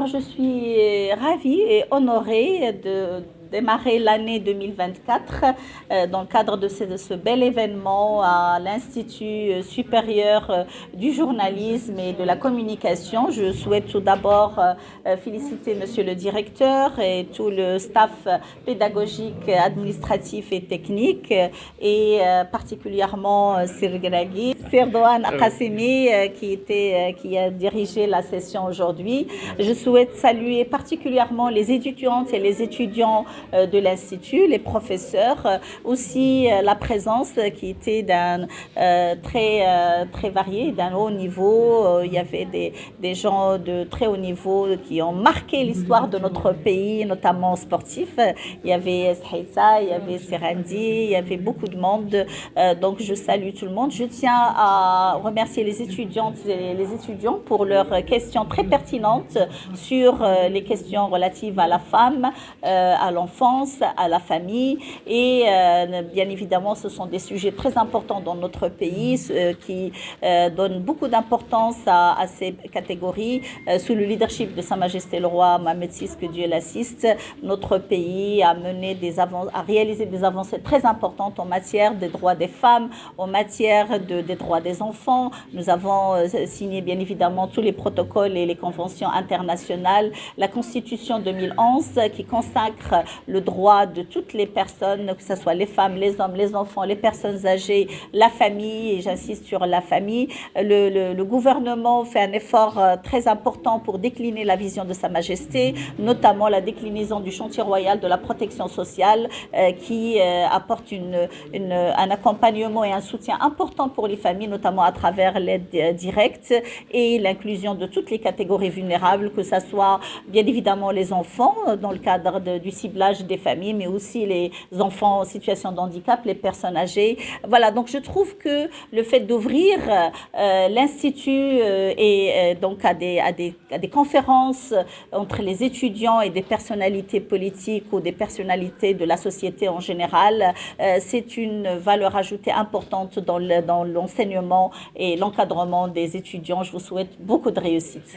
je suis ravie et honorée de démarrer l'année 2024 dans le cadre de ce bel événement à l'Institut supérieur du journalisme et de la communication. Je souhaite tout d'abord féliciter Monsieur le directeur et tout le staff pédagogique, administratif et technique, et particulièrement Serdouane Akassemi qui a dirigé la session aujourd'hui. Je souhaite saluer particulièrement les étudiantes et les étudiants de l'Institut, les professeurs, aussi la présence qui était d'un très varié, d'un haut niveau. Il y avait des gens de très haut niveau qui ont marqué l'histoire de notre pays, notamment sportif. Il y avait Shaïsa, il y avait Serandi, il y avait beaucoup de monde. Donc je salue tout le monde. Je tiens à remercier les étudiantes et les étudiants pour leurs questions très pertinentes sur les questions relatives à la femme, à l'enfance, à la famille, et bien évidemment ce sont des sujets très importants dans notre pays qui donnent beaucoup d'importance à ces catégories. Sous le leadership de Sa Majesté le Roi Mohamed VI, que Dieu l'assiste, notre pays a réalisé des avancées très importantes en matière des droits des femmes, en matière des droits des enfants. Nous avons signé bien évidemment tous les protocoles et les conventions internationales. La Constitution 2011 qui consacre le droit de toutes les personnes, que ce soit les femmes, les hommes, les enfants, les personnes âgées, la famille, et j'insiste sur la famille. Le gouvernement fait un effort très important pour décliner la vision de Sa Majesté, notamment la déclinaison du chantier royal de la protection sociale qui apporte un accompagnement et un soutien important pour les familles, notamment à travers l'aide directe et l'inclusion de toutes les catégories vulnérables, que ce soit bien évidemment les enfants dans le cadre du ciblage des familles, mais aussi les enfants en situation de handicap, les personnes âgées. Voilà, donc je trouve que le fait d'ouvrir l'Institut et donc à des conférences entre les étudiants et des personnalités politiques ou des personnalités de la société en général, c'est une valeur ajoutée importante dans l'enseignement et l'encadrement des étudiants. Je vous souhaite beaucoup de réussite.